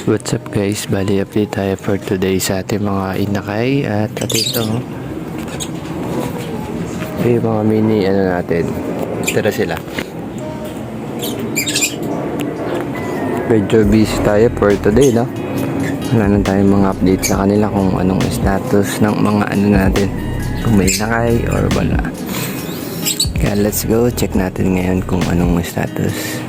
What's up guys, bali update tayo for today sa ating mga inakay at ito yung mga mini natin, tira sila. Medyo busy tayo for today, no? Wala na tayong mga update sa kanila kung anong status ng mga natin, kung may inakay or wala. Kaya let's go, check natin ngayon kung anong status.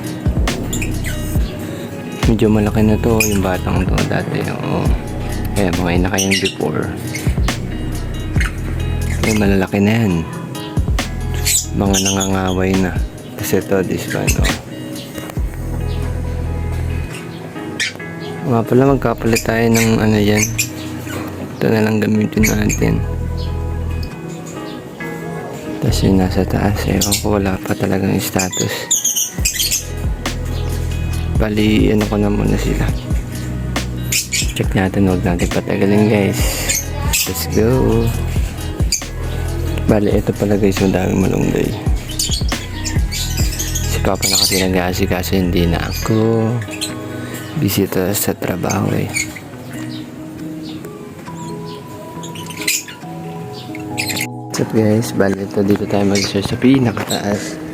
Medyo malaki na to yung batang to dati. Oo. Kaya mga inakay yung before. Kaya malalaki na yan. Mga nangangaway na. Kasi ito, this one. Oh. Nga pala, magkapalit tayo ng yan. Ito na lang gamitin natin. Tapos yung nasa taas. Ewan ko, wala pa talagang status. Bali, ko na muna sila. Check natin, huwag natin patagalin guys. Let's go. Bali, ito pala guys, yung daming malunggay. Si Papa na kasi nag-aasikaso, hindi na ako. Busy ito sa trabaho eh. What's up guys? Bali, ito dito tayo mag-search sa pinakataas.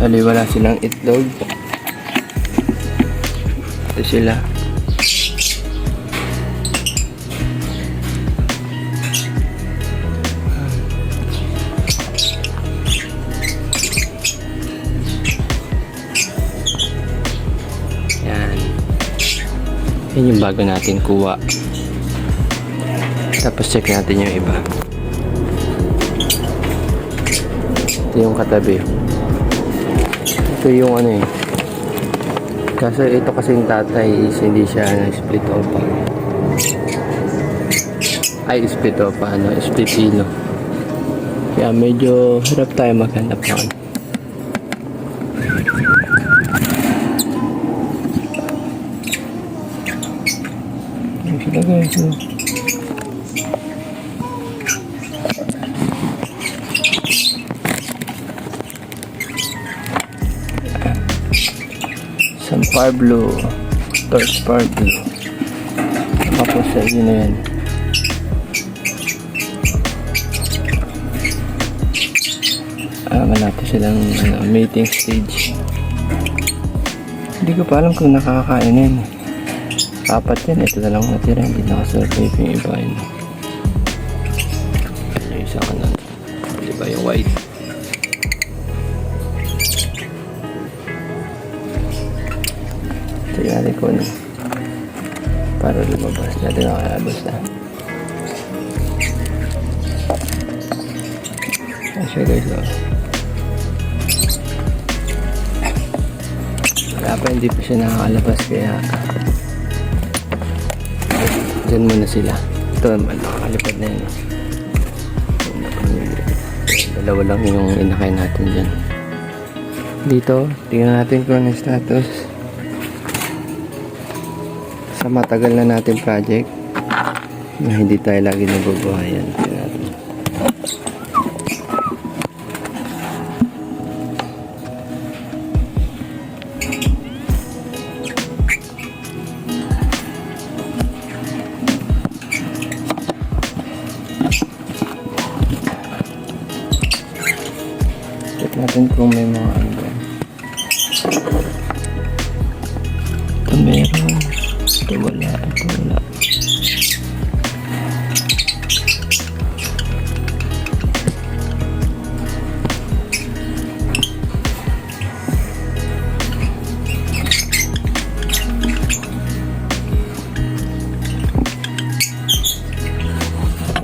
Bali, wala silang itlog. Ito sila. Yan. Yan yung bago natin kuha. Tapos check natin yung iba. Ito yung katabi. Ito yung kaso ito kasing tatay is hindi siya split opa. Ay, split opa, split pino. Kaya medyo hirap tayo maghanap ng sila guys, Sampar Blue, Torch Par Blue. Tapos sa inyo na yan. Malapit silang mating stage. Hindi ko pa alam kung nakakakain yan. Apat yan, ito na lang natira. Hindi nakasurvive yung iba yun. Yung isa ka na. Diba yung white? Tignan ko na para lumabas natin ang kalabas na. Asya guys, wala pa, hindi pa siya nakakalabas kaya dyan muna sila. Ito naman, nakakalipad na yun. Dalawa lang yung inakay natin dyan. Dito, tingnan natin kung ano status. Sa matagal na natin project na hindi tayo lagi nabubuhayan. Check natin kung may mga ito meron. Ito wala, ito wala.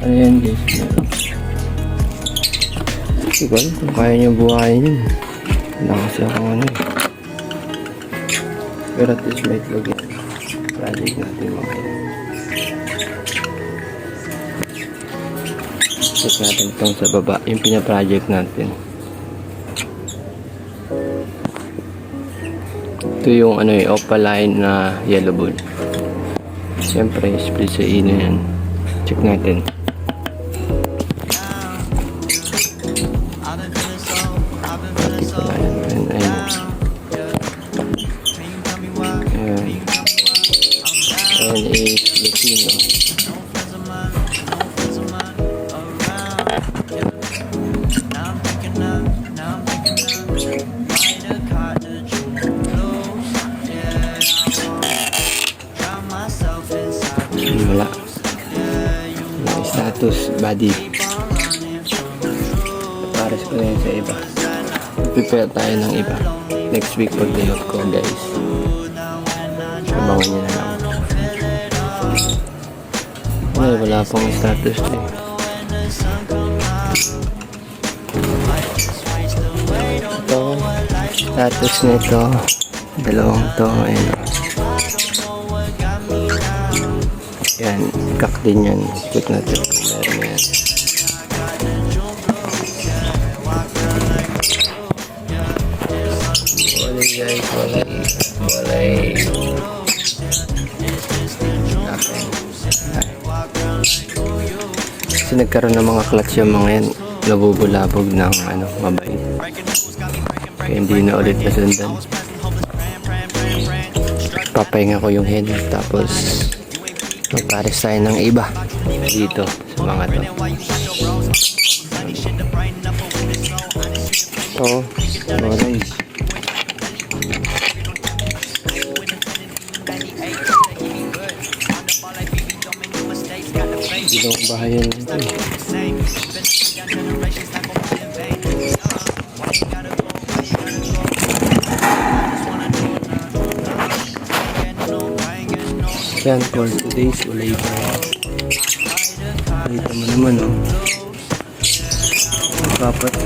Ayan guys, meron. Siguro kung kaya nyo buhayin yun. Wala kasi akong pero at least may itlog yun. Project natin mga check natin itong sa baba yung pinaproject natin. Ito yung ano eh, opaline na yellow bull. Siyempre, split sa ino yan. Check natin. Pati pala yan. Ayun. Ayan. Ayan is Lutino. Wala. May status, body. Pares ko na yun sa iba. Prepare tayo ng iba. Next week pag dinot ko, guys. Abangan nyo na lang. Ay, wala pang status na eh. Ito, status nito. Dalawang to. Ayun. Yan, kak din yan. Check natin kung meron yan. Walay guys, walay. Kasi nagkaroon ng mga clutch yung mga yan. Nabubulabog ng mabait. Kaya hindi na ulit nasundan. Papahinga ko yung head. Tapos magpares tayo ng iba dito sa mga to. Oh, walay. Dilawang bahayan nito eh. Yan for today's ulay pa. Nakita mo naman oh.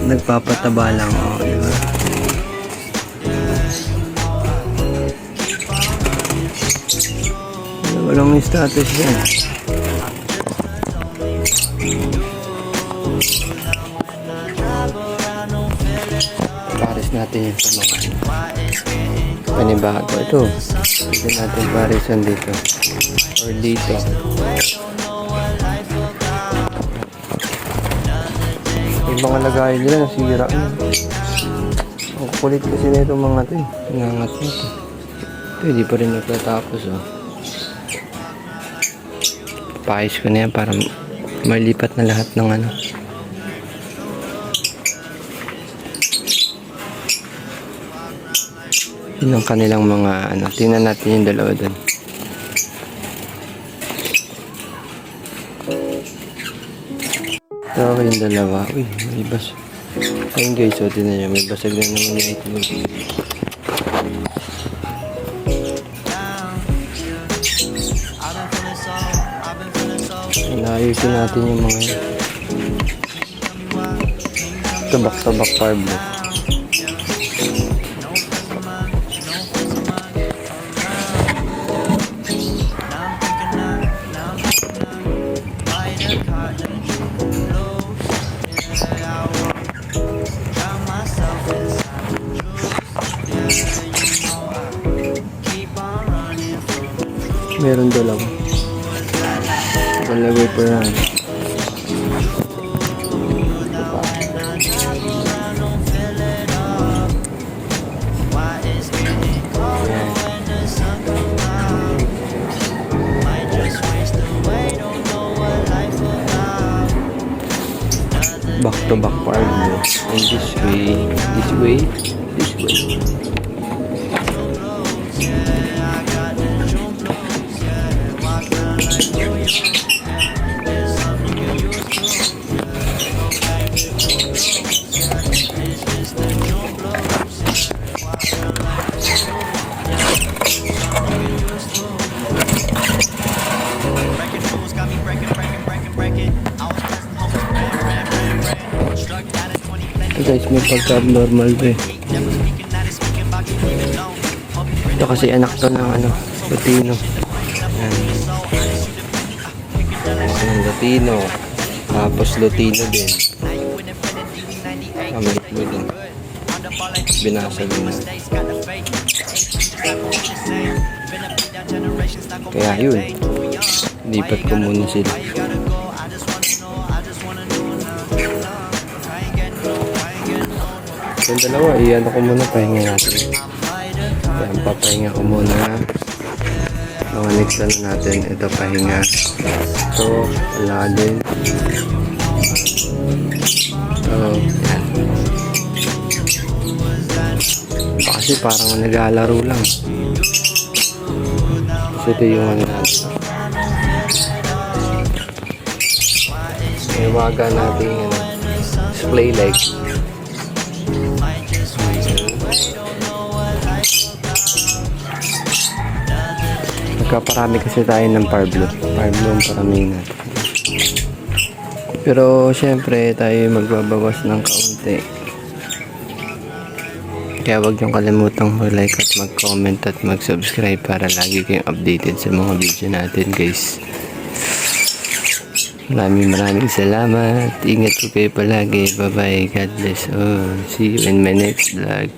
Nagpapataba lang oh, diba? Walang status yan. Pares natin yung sa mga panibago. Ito, pwede natin parisan dito or dito. Yung mga lagay nila nasira na. Ang kulit kasi na itong mga ito eh. Nangangat na ito. Ito hindi pa rin nagtatapos oh. Paayos ko na yan para malipat na lahat ng yun ang kanilang mga tingnan natin yung dalawa dun. Ito yung dalawa. Uy, may bas. Ayun guys, so tingnan nyo, may basag na naman yung itlog. Naayusin natin yung mga tabak-tabak parbo. Meron dalawa. Palagay pa yan. Back to back part and this way, this way, this way. Guys, may pagka-abnormal to eh. Ito kasi anak to ng Lutino. Ayan. Lutino. Tapos Lutino din. Maliit mo din. Binasag mo na. Kaya yun, lipat ko muna sila. Yung dalawa, iyan ko muna, pahinga natin. Yan, papahinga ko muna. Mga next ano natin, ito pahinga. So, wala din. So, yan. Kasi parang naglalaro lang. So, ito yung ano natin. Iwaga natin yung display light. Nagkaparami kasi tayo ng Parblo. Parblo ang paramihin natin. Pero syempre tayo magbabawas ng kaunti. Kaya huwag niyong kalimutang mag-like at mag-comment at mag-subscribe para lagi kayong updated sa mga video natin, guys. Maraming salamat. Ingat po kayo palagi. Bye bye. God bless all. See you in my next vlog.